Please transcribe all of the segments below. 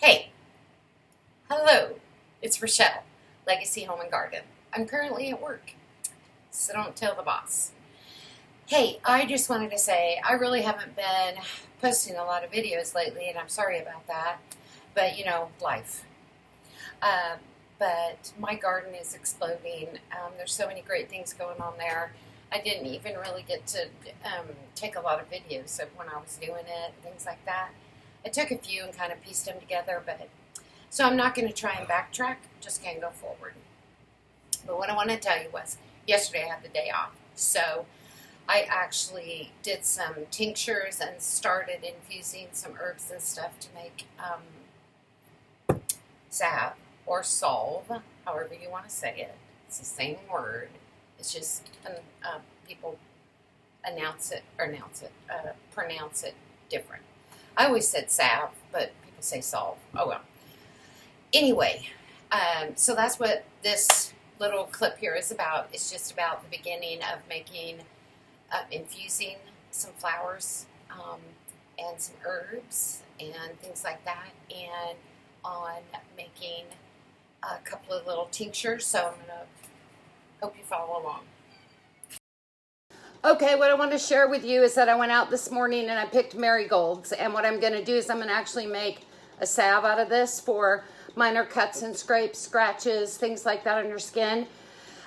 Hey, hello, it's Rochelle, Legacy Home and Garden. I'm currently at work, so don't tell the boss. Hey, I just wanted to say I really haven't been posting a lot of videos lately, and I'm sorry about that, but you know, life. Uh, but my garden is exploding. There's so many great things going on there. I didn't even really get to take a lot of videos of when I was doing it, things like that. I took a few and kind of pieced them together, so I'm not going to try and backtrack, just going to go forward. But what I want to tell you was, yesterday I had the day off, so I actually did some tinctures and started infusing some herbs and stuff to make salve or salve, however you want to say it. It's the same word. It's just people pronounce it different. I always said salve, but people say salve. Oh well. Anyway, so that's what this little clip here is about. It's just about the beginning of making, infusing some flowers and some herbs and things like that, and on making a couple of little tinctures. So I'm going to hope you follow along. Okay, what I want to share with you is that I went out this morning and I picked marigolds, and what I'm going to do is I'm going to actually make a salve out of this for minor cuts and scrapes, scratches, things like that on your skin.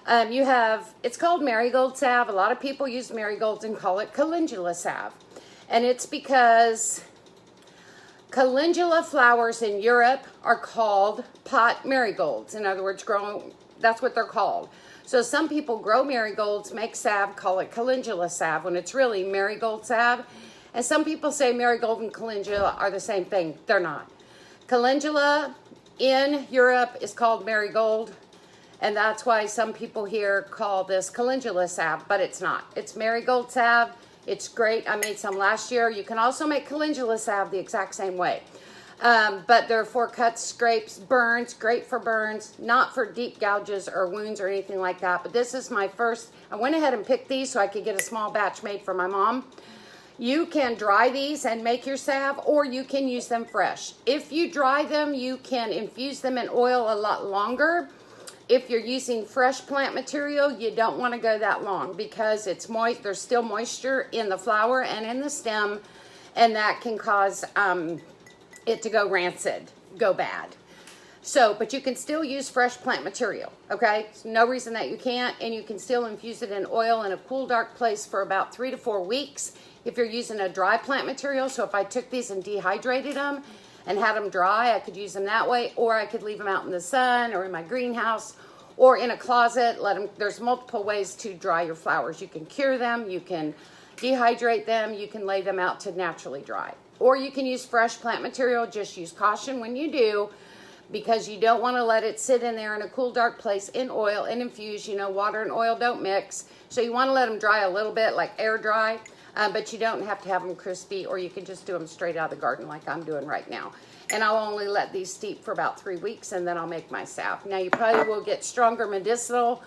It's called marigold salve. A lot of people use marigolds and call it calendula salve, and it's because calendula flowers in Europe are called pot marigolds. In other words, that's what they're called. So some people grow marigolds, make salve, call it calendula salve, when it's really marigold salve. And some people say marigold and calendula are the same thing. They're not. Calendula in Europe is called marigold, and that's why some people here call this calendula salve, but it's not. It's marigold salve. It's great. I made some last year. You can also make calendula salve the exact same way. But they're for cuts, scrapes, burns, great for burns, not for deep gouges or wounds or anything like that. But this is my first. I went ahead and picked these so I could get a small batch made for my mom. You can dry these and make your salve, or you can use them fresh. If you dry them, you can infuse them in oil a lot longer. If you're using fresh plant material, you don't want to go that long because it's moist. There's still moisture in the flower and in the stem, and that can cause it to go rancid, go bad. So, but you can still use fresh plant material, okay? There's no reason that you can't, and you can still infuse it in oil in a cool, dark place for about 3 to 4 weeks if you're using a dry plant material. So if I took these and dehydrated them and had them dry, I could use them that way, or I could leave them out in the sun or in my greenhouse or in a closet. There's multiple ways to dry your flowers. You can cure them, you can dehydrate them, you can lay them out to naturally dry. Or you can use fresh plant material. Just use caution when you do, because you don't want to let it sit in there in a cool, dark place in oil and infuse. You know, water and oil don't mix. So you want to let them dry a little bit, like air dry, but you don't have to have them crispy, or you can just do them straight out of the garden like I'm doing right now. And I'll only let these steep for about 3 weeks, and then I'll make my salve. Now, you probably will get stronger medicinal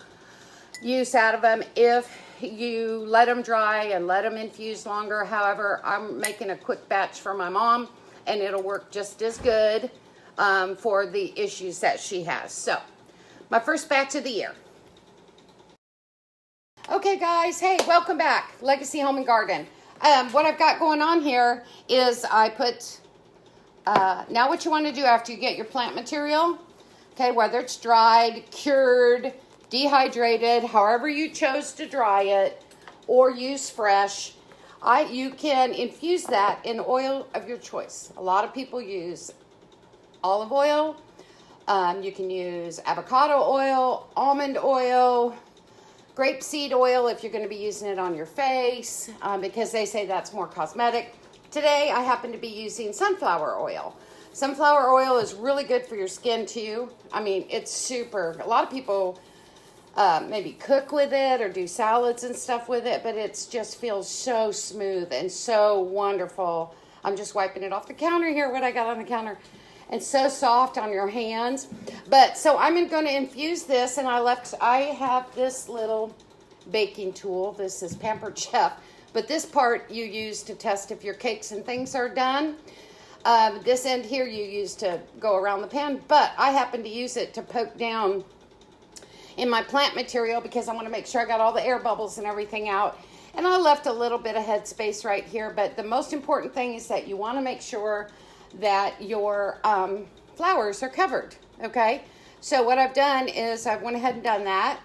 use out of them if you let them dry and let them infuse longer. However, I'm making a quick batch for my mom, and it'll work just as good for the issues that she has. So, my first batch of the year. Okay, guys, hey, welcome back. Legacy Home and Garden. What I've got going on here is I put, now what you want to do after you get your plant material, okay, whether it's dried, cured, dehydrated, however you chose to dry it, or use fresh, you can infuse that in oil of your choice. A lot of people use olive oil. You can use avocado oil, almond oil, grapeseed oil if you're going to be using it on your face, because they say that's more cosmetic. Today, I happen to be using sunflower oil. Sunflower oil is really good for your skin too. I mean, it's super. A lot of people maybe cook with it or do salads and stuff with it, but it just feels so smooth and so wonderful. I'm just wiping it off the counter here, what I got on the counter. And so soft on your hands. But so I'm going to infuse this, and I have this little baking tool. This is Pampered Chef. But this part you use to test if your cakes and things are done. This end here you use to go around the pan, but I happen to use it to poke down in my plant material because I want to make sure I got all the air bubbles and everything out. And I left a little bit of headspace right here, but the most important thing is that you want to make sure that your flowers are covered, okay? So what I've done is I've went ahead and done that,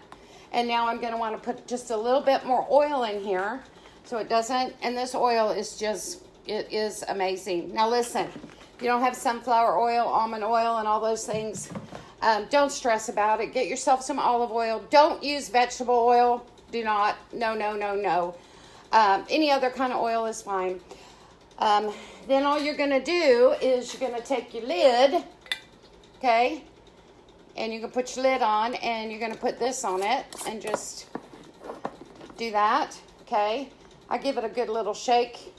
and now I'm going to want to put just a little bit more oil in here so it doesn't, and this oil is just, it is amazing. Now listen, if you don't have sunflower oil, almond oil, and all those things, don't stress about it. Get yourself some olive oil. Don't use vegetable oil. Do not. No, no, no, no. Any other kind of oil is fine. Then all you're going to do is you're going to take your lid, okay, and you can put your lid on, and you're going to put this on it and just do that, okay. I give it a good little shake.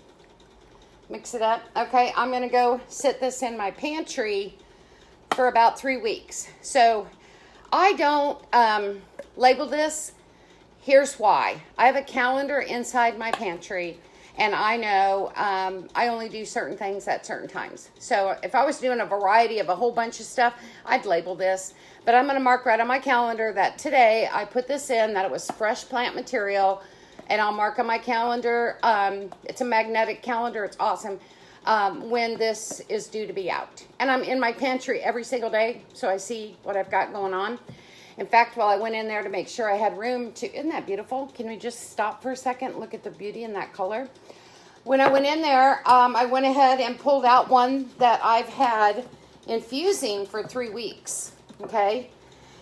Mix it up. Okay, I'm going to go sit this in my pantry for about 3 weeks. So I don't label this. Here's why. I have a calendar inside my pantry, and I know I only do certain things at certain times. So if I was doing a variety of a whole bunch of stuff, I'd label this. But I'm going to mark right on my calendar that today I put this in, that it was fresh plant material. And I'll mark on my calendar, it's a magnetic calendar, it's awesome, when this is due to be out. And I'm in my pantry every single day, so I see what I've got going on. In fact, while I went in there to make sure I had room to, isn't that beautiful? Can we just stop for a second and look at the beauty in that color? When I went in there, I went ahead and pulled out one that I've had infusing for 3 weeks, okay?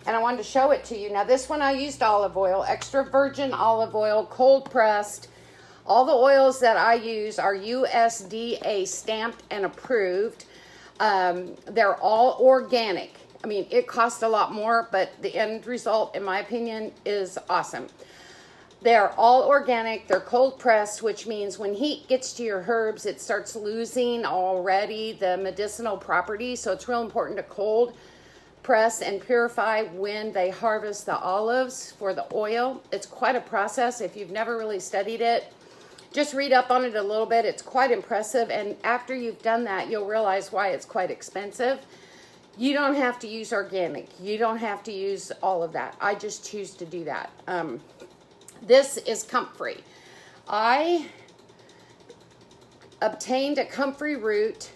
And I wanted to show it to you. Now, this one I used olive oil, extra virgin olive oil, cold pressed. All the oils that I use are USDA stamped and approved. They're all organic. I mean, it costs a lot more, but the end result, in my opinion, is awesome. They're all organic. They're cold pressed, which means when heat gets to your herbs, it starts losing already the medicinal properties. So it's real important to cold press and purify when they harvest the olives for the oil. It's quite a process. If you've never really studied it, just read up on it a little bit. It's quite impressive. And after you've done that, you'll realize why it's quite expensive. You don't have to use organic. You don't have to use all of that. I just choose to do that. This is comfrey. I obtained a comfrey root,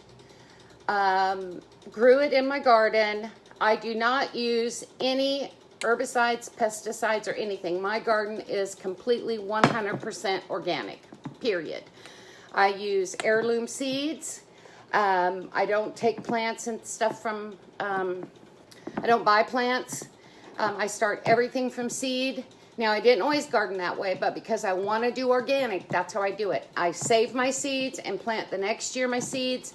grew it in my garden. I do not use any herbicides, pesticides, or anything. My garden is completely 100% organic, period. I use heirloom seeds. I don't take plants and stuff from, I don't buy plants. I start everything from seed. Now, I didn't always garden that way, but because I want to do organic, that's how I do it. I save my seeds and plant the next year my seeds.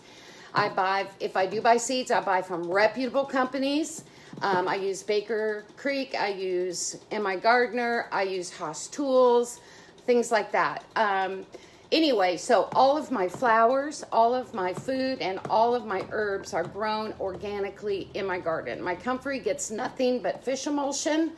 If I do buy seeds, I buy from reputable companies. I use Baker Creek, I use M.I. Gardner, I use Haas Tools, things like that. Anyway, so all of my flowers, all of my food, and all of my herbs are grown organically in my garden. My comfrey gets nothing but fish emulsion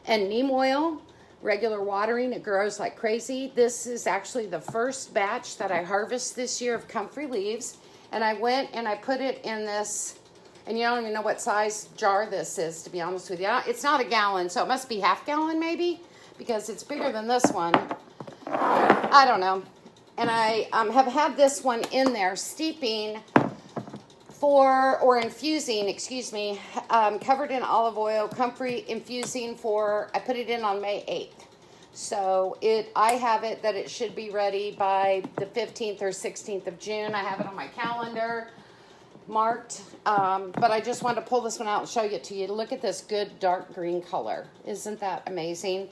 and neem oil, regular watering. It grows like crazy. This is actually the first batch that I harvest this year of comfrey leaves. And I went and I put it in this, and you don't even know what size jar this is, to be honest with you. It's not a gallon, so it must be half gallon maybe, because it's bigger than this one. I don't know. And I have had this one in there steeping or infusing, excuse me, covered in olive oil, comfrey infusing I put it in on May 8th. So I have it that it should be ready by the 15th or 16th of June. I have it on my calendar marked, but I just wanted to pull this one out and show it to you. Look at this good dark green color. Isn't that amazing?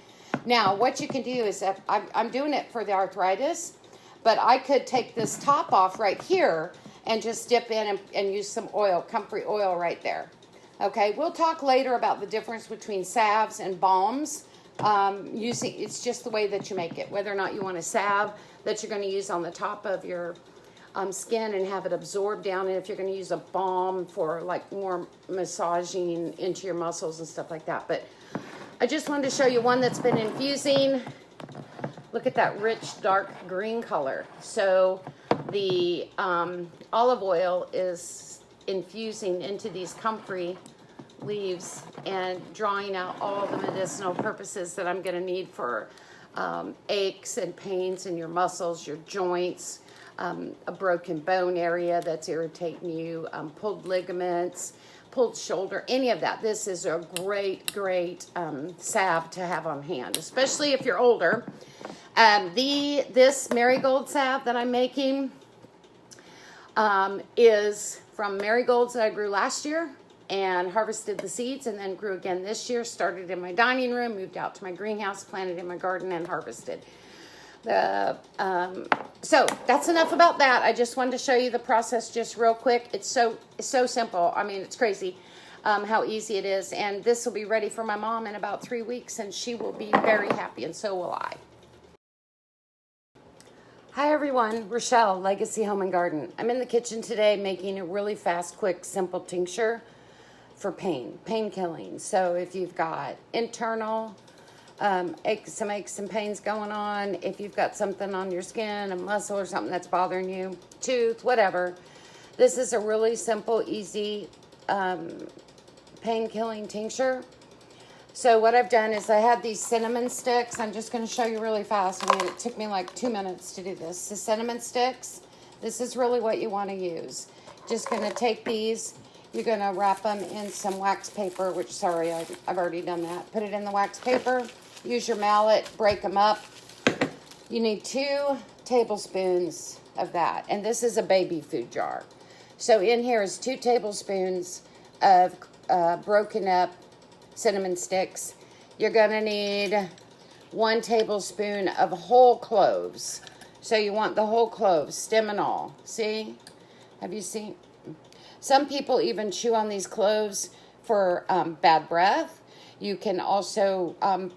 Now, what you can do is, I'm doing it for the arthritis, but I could take this top off right here and just dip in and use some oil, comfrey oil right there. Okay, we'll talk later about the difference between salves and balms. It's just the way that you make it, whether or not you want a salve that you're going to use on the top of your skin and have it absorb down, and if you're going to use a balm for like more massaging into your muscles and stuff like that. But I just wanted to show you one that's been infusing. Look at that rich dark green color. So the olive oil is infusing into these comfrey leaves and drawing out all the medicinal purposes that I'm going to need for aches and pains in your muscles, your joints, a broken bone area that's irritating you, pulled ligaments, pulled shoulder, any of that. This is a great salve to have on hand, especially if you're older. This marigold salve that I'm making is from marigolds that I grew last year and harvested the seeds and then grew again this year. Started in my dining room, moved out to my greenhouse, planted in my garden, and harvested. So that's enough about that. I just wanted to show you the process just real quick. It's so simple. I mean, it's crazy how easy it is. And this will be ready for my mom in about 3 weeks, and she will be very happy, and so will I. Hi everyone, Rochelle, Legacy Home and Garden. I'm in the kitchen today making a really fast, quick, simple tincture for pain killing. So if you've got internal some aches and pains going on, if you've got something on your skin, a muscle or something that's bothering you, tooth, whatever, this is a really simple, easy pain killing tincture. So what I've done is I have these cinnamon sticks. I'm just going to show you really fast. I mean, it took me like 2 minutes to do this. The cinnamon sticks, this is really what you want to use. Just going to take these. You're going to wrap them in some wax paper, which, sorry, I've already done that. Put it in the wax paper. Use your mallet. Break them up. You need 2 tablespoons of that. And this is a baby food jar. So in here is 2 tablespoons of broken up cinnamon sticks. You're going to need 1 tablespoon of whole cloves. So you want the whole cloves, stem and all. See? Have you seen? Some people even chew on these cloves for bad breath. You can also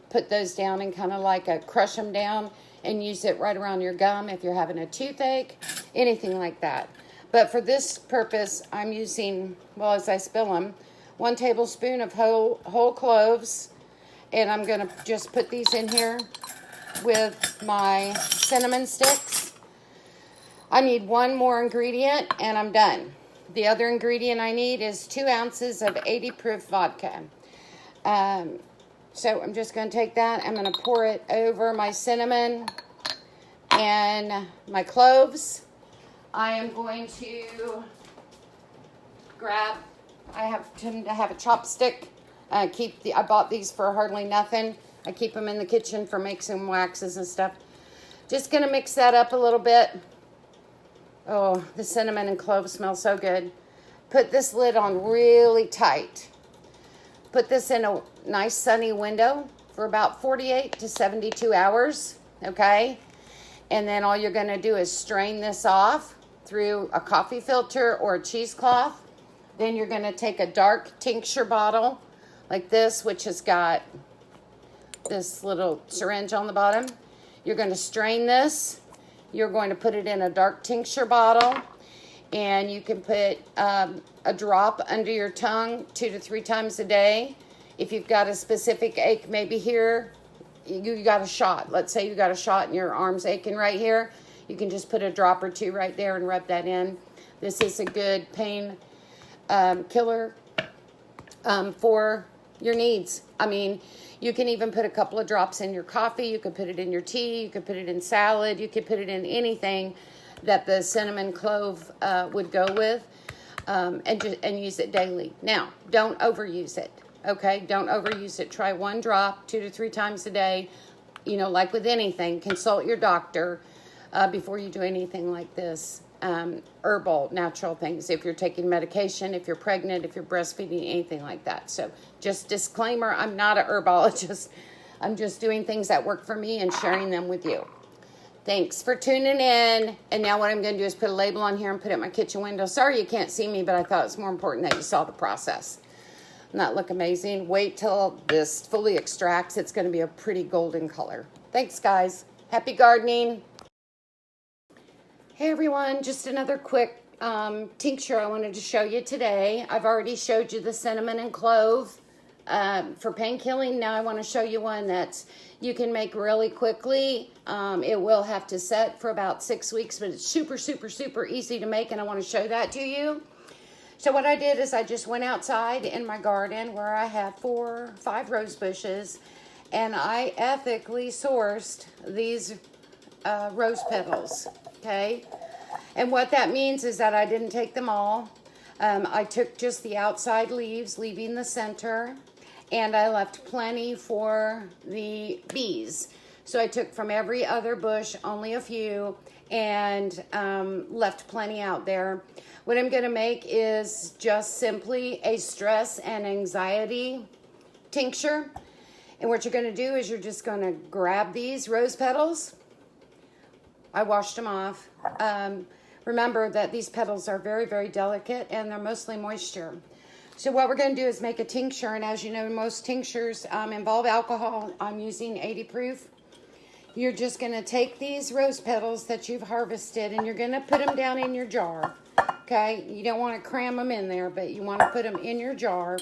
put those down and kind of like crush them down and use it right around your gum if you're having a toothache, anything like that. But for this purpose, I'm using, well, as I spill them, 1 tablespoon of whole cloves, and I'm going to just put these in here with my cinnamon sticks. I need 1 more ingredient, and I'm done. The other ingredient I need is 2 ounces of 80 proof vodka. So I'm just going to take that. I'm going to pour it over my cinnamon and my cloves. I am going to grab, I tend to have a chopstick. I bought these for hardly nothing. I keep them in the kitchen for mixing waxes and stuff. Just going to mix that up a little bit. Oh, the cinnamon and clove smell so good. Put this lid on really tight. Put this in a nice sunny window for about 48 to 72 hours, okay? And then all you're going to do is strain this off through a coffee filter or a cheesecloth. Then you're going to take a dark tincture bottle like this, which has got this little syringe on the bottom. You're going to strain this. You're going to put it in a dark tincture bottle, and you can put a drop under your tongue 2 to 3 times a day. If you've got a specific ache, maybe here, you got a shot. Let's say you got a shot and your arm's aching right here. You can just put a drop or 2 right there and rub that in. This is a good pain killer for your needs. I mean, you can even put a couple of drops in your coffee. You could put it in your tea. You could put it in salad. You could put it in anything that the cinnamon clove would go with, and use it daily. Now, don't overuse it, okay? Don't overuse it. Try 1 drop 2 to 3 times a day. You know, like with anything, consult your doctor before you do anything like this. Herbal, natural things. If you're taking medication, if you're pregnant, if you're breastfeeding, anything like that. So just disclaimer, I'm not a herbologist. I'm just doing things that work for me and sharing them with you. Thanks for tuning in. And now what I'm going to do is put a label on here and put it in my kitchen window. Sorry you can't see me, but I thought it's more important that you saw the process. Doesn't that look amazing? Wait till this fully extracts. It's going to be a pretty golden color. Thanks, guys. Happy gardening. Hey everyone, just another quick tincture I wanted to show you today. I've already showed you the cinnamon and clove for pain killing. Now I want to show you one that you can make really quickly. It will have to set for about 6 weeks, but it's super, super, super easy to make, and I want to show that to you. So what I did is I just went outside in my garden where I have 4 or 5 rose bushes, and I ethically sourced these rose petals, okay? And what that means is that I didn't take them all. I took just the outside leaves, leaving the center, and I left plenty for the bees. So I took from every other bush only a few, and left plenty out there. What I'm gonna make is just simply a stress and anxiety tincture. And what you're gonna do is you're just gonna grab these rose petals. I washed them off. Remember that these petals are very, very delicate, and they're mostly moisture. So what we're going to do is make a tincture, and as you know, most tinctures involve alcohol. I'm using 80 proof. You're just going to take these rose petals that you've harvested, and you're going to put them down in your jar, okay? You don't want to cram them in there, but you want to put them in your jar,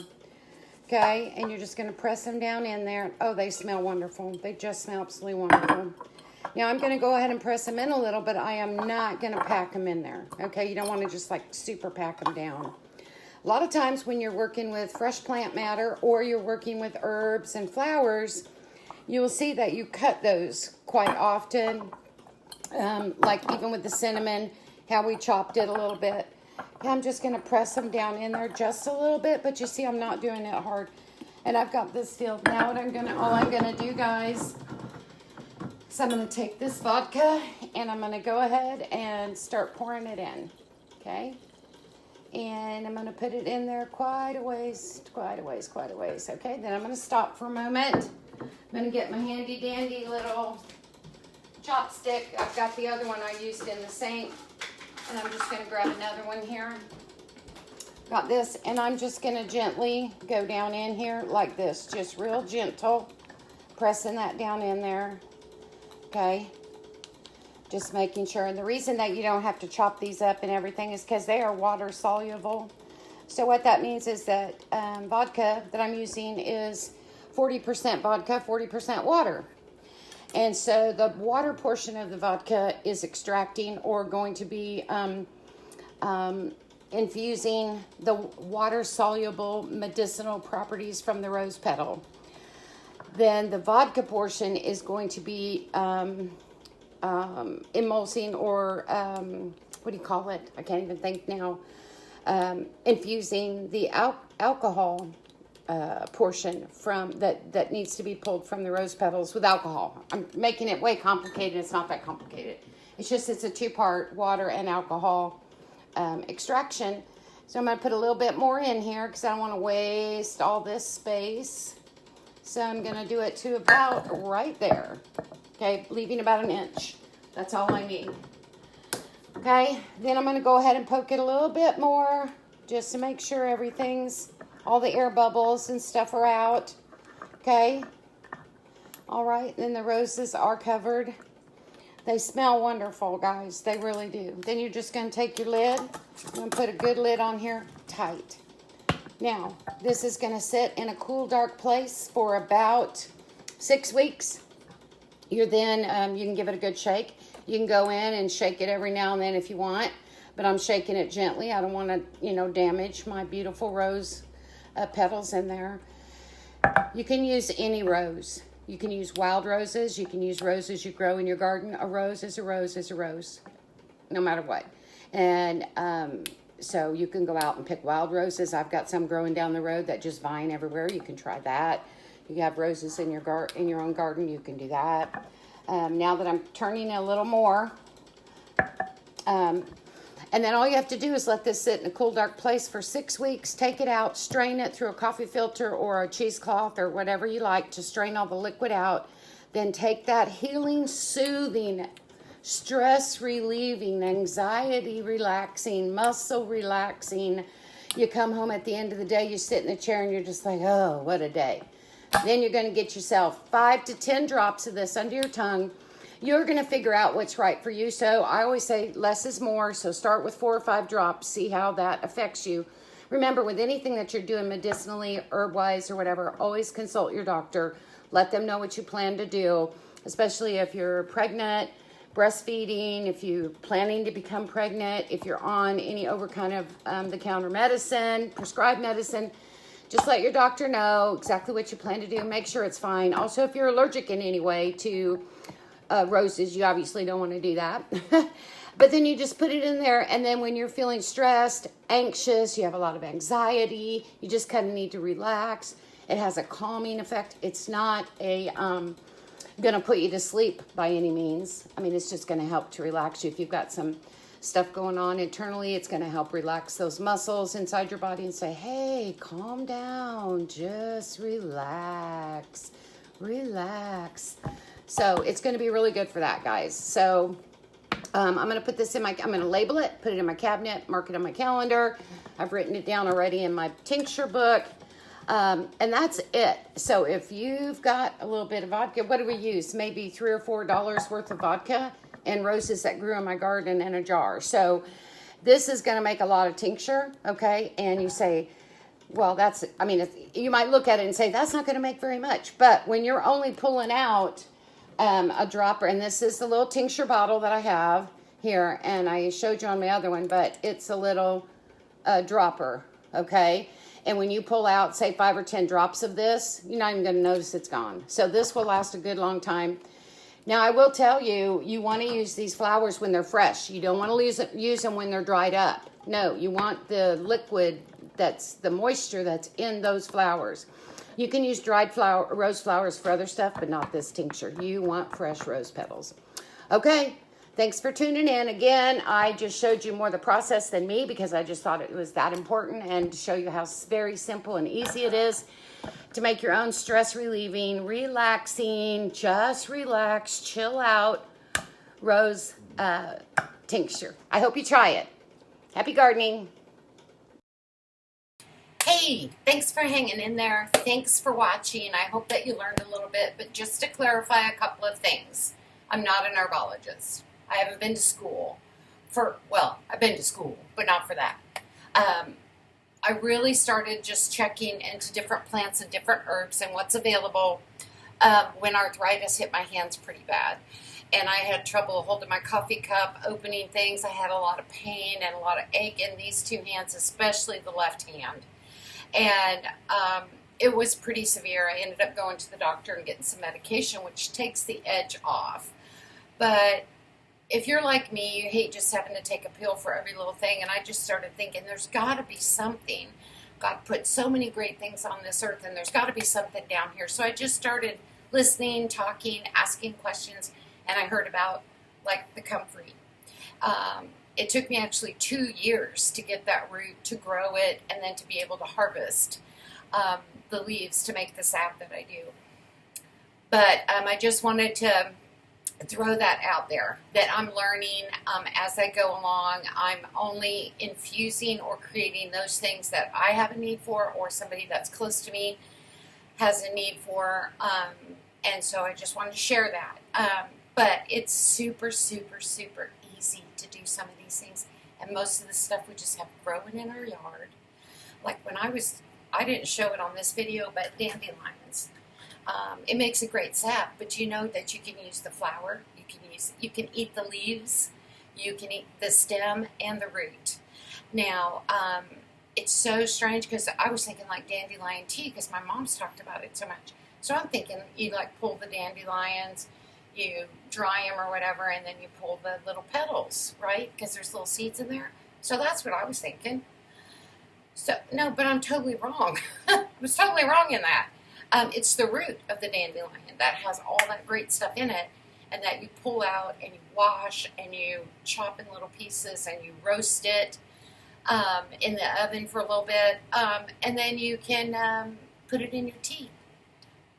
okay? And you're just going to press them down in there. Oh, they smell wonderful. They just smell absolutely wonderful. Now I'm going to go ahead and press them in a little, but I am not going to pack them in there, okay? You don't want to just like super pack them down. A lot of times when you're working with fresh plant matter or you're working with herbs and flowers, you will see that you cut those quite often, like even with the cinnamon, how we chopped it a little bit. I'm just going to press them down in there just a little bit, but you see I'm not doing it hard. And I've got this filled. Now all I'm going to do, guys, is I'm going to take this vodka and I'm going to go ahead and start pouring it in, okay? And I'm going to put it in there quite a ways, okay? Then I'm going to stop for a moment. I'm going to get my handy dandy little chopstick. I've got the other one I used in the sink, and I'm just going to grab another one here. Got this, and I'm just going to gently go down in here like this, just real gentle, pressing that down in there, okay? Just making sure. And the reason that you don't have to chop these up and everything is because they are water soluble. So what that means is that vodka that I'm using is 40% vodka, 40% water. And so the water portion of the vodka is extracting or going to be infusing the water soluble medicinal properties from the rose petal. Then the vodka portion is going to be emulsing or what do you call it? I can't even think now. Infusing the alcohol portion from that needs to be pulled from the rose petals with alcohol. I'm making it way complicated. It's not that complicated. It's just it's a 2-part water and alcohol extraction. So I'm going to put a little bit more in here because I don't want to waste all this space. So I'm going to do it to about right there. Okay, leaving about 1 inch. That's all I need. Okay, then I'm going to go ahead and poke it a little bit more just to make sure all the air bubbles and stuff are out. Okay, all right, then the roses are covered. They smell wonderful, guys. They really do. Then you're just going to take your lid. I'm going to put a good lid on here, tight. Now, this is going to sit in a cool, dark place for about 6 weeks. You can give it a good shake. You can go in and shake it every now and then if you want, but I'm shaking it gently. I don't want to, damage my beautiful rose petals in there. You can use any rose. You can use wild roses. You can use roses you grow in your garden. A rose is a rose is a rose, no matter what. And so you can go out and pick wild roses. I've got some growing down the road that just vine everywhere. You can try that. You have roses in your own garden. You can do that. Now that I'm turning it a little more, and then all you have to do is let this sit in a cool, dark place for 6 weeks. Take it out, strain it through a coffee filter or a cheesecloth or whatever you like to strain all the liquid out. Then take that healing, soothing, stress relieving, anxiety relaxing, muscle relaxing. You come home at the end of the day, you sit in the chair and you're just like, oh, what a day. Then you're going to get yourself 5 to 10 drops of this under your tongue. You're going to figure out what's right for you. So I always say less is more. So start with 4 or 5 drops. See how that affects you. remember, with anything that you're doing medicinally, herb-wise, or whatever, always consult your doctor. Let them know what you plan to do, especially if you're pregnant, breastfeeding, if you're planning to become pregnant, if you're on any over-the-counter medicine, prescribed medicine. Just let your doctor know exactly what you plan to do. Make sure it's fine. Also, if you're allergic in any way to roses, you obviously don't want to do that. But then you just put it in there, and then when you're feeling stressed, anxious, you have a lot of anxiety, you just kind of need to relax. It has a calming effect. It's not going to put you to sleep by any means. I mean, it's just going to help to relax you. If you've got some stuff going on internally, it's going to help relax those muscles inside your body and say, hey, calm down, just relax, relax. So it's going to be really good for that, guys. So I'm going to put this in I'm going to label it, put it in my cabinet, mark it on my calendar. I've written it down already in my tincture book. And that's it. So if you've got a little bit of vodka, what do we use? Maybe $3 or $4 worth of vodka and roses that grew in my garden in a jar. So this is going to make a lot of tincture, okay? And you say, well, you might look at it and say, that's not going to make very much. But when you're only pulling out a dropper, and this is the little tincture bottle that I have here, and I showed you on my other one, but it's a little dropper, okay? And when you pull out, say, 5 or 10 drops of this, you're not even going to notice it's gone. So this will last a good long time. Now, I will tell you, you want to use these flowers when they're fresh. You don't want to use them when they're dried up. No, you want the liquid, that's the moisture that's in those flowers. You can use dried rose flowers for other stuff, but not this tincture. You want fresh rose petals. Okay, thanks for tuning in. Again, I just showed you more the process than me because I just thought it was that important, and to show you how very simple and easy it is to make your own stress relieving, relaxing, just relax, chill out rose tincture. I hope you try it. Happy gardening. Hey, thanks for hanging in there. Thanks for watching. I hope that you learned a little bit, but just to clarify a couple of things. I'm not an herbologist. I haven't been to school I've been to school, but not for that. I really started just checking into different plants and different herbs and what's available when arthritis hit my hands pretty bad. And I had trouble holding my coffee cup, opening things. I had a lot of pain and a lot of ache in these two hands, especially the left hand. And it was pretty severe. I ended up going to the doctor and getting some medication, which takes the edge off. But if you're like me, you hate just having to take a pill for every little thing. And I just started thinking, there's got to be something. God put so many great things on this earth, and there's got to be something down here. So I just started listening, talking, asking questions, and I heard about, like, the comfrey. It took me actually 2 years to get that root, to grow it, and then to be able to harvest the leaves to make the salve that I do. But I just wanted to throw that out there, that I'm learning as I go along. I'm only infusing or creating those things that I have a need for, or somebody that's close to me has a need for, and so I just wanted to share that. But it's super, super, super easy to do some of these things, and most of the stuff we just have growing in our yard. Like when I didn't show it on this video, but dandelions. It makes a great salve, but you know that you can use the flower, you can eat the leaves, you can eat the stem and the root. Now, it's so strange because I was thinking like dandelion tea because my mom's talked about it so much. So I'm thinking you like pull the dandelions, you dry them or whatever, and then you pull the little petals, right? Because there's little seeds in there. So that's what I was thinking. So no, but I'm totally wrong. I was totally wrong in that. It's the root of the dandelion that has all that great stuff in it, and that you pull out and you wash and you chop in little pieces and you roast it in the oven for a little bit, and then you can put it in your tea.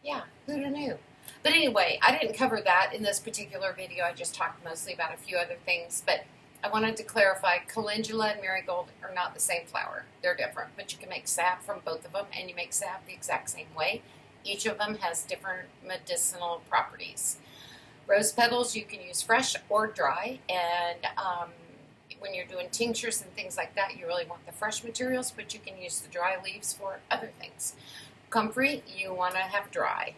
Yeah, who'd have knew? But anyway, I didn't cover that in this particular video. I just talked mostly about a few other things, but I wanted to clarify, calendula and marigold are not the same flower. They're different, but you can make salve from both of them, and you make salve the exact same way. Each of them has different medicinal properties. Rose petals you can use fresh or dry, and when you're doing tinctures and things like that, you really want the fresh materials, but you can use the dry leaves for other things. Comfrey, you want to have dry.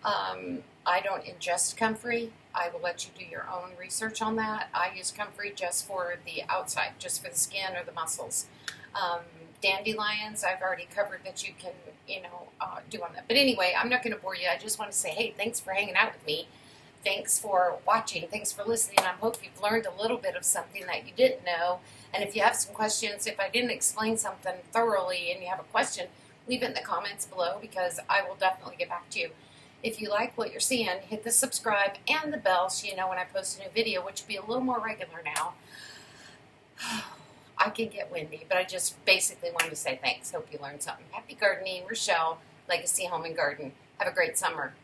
I don't ingest comfrey. I will let you do your own research on that. I use comfrey just for the outside, just for the skin or the muscles. Dandelions, I've already covered that you can, do on that. But anyway, I'm not going to bore you. I just want to say, hey, thanks for hanging out with me. Thanks for watching. Thanks for listening. I hope you've learned a little bit of something that you didn't know. And if you have some questions, if I didn't explain something thoroughly and you have a question, leave it in the comments below because I will definitely get back to you. If you like what you're seeing, hit the subscribe and the bell so you know when I post a new video, which will be a little more regular now. I can get windy, but I just basically wanted to say thanks. Hope you learned something. Happy gardening, Rochelle, Legacy Home and Garden. Have a great summer.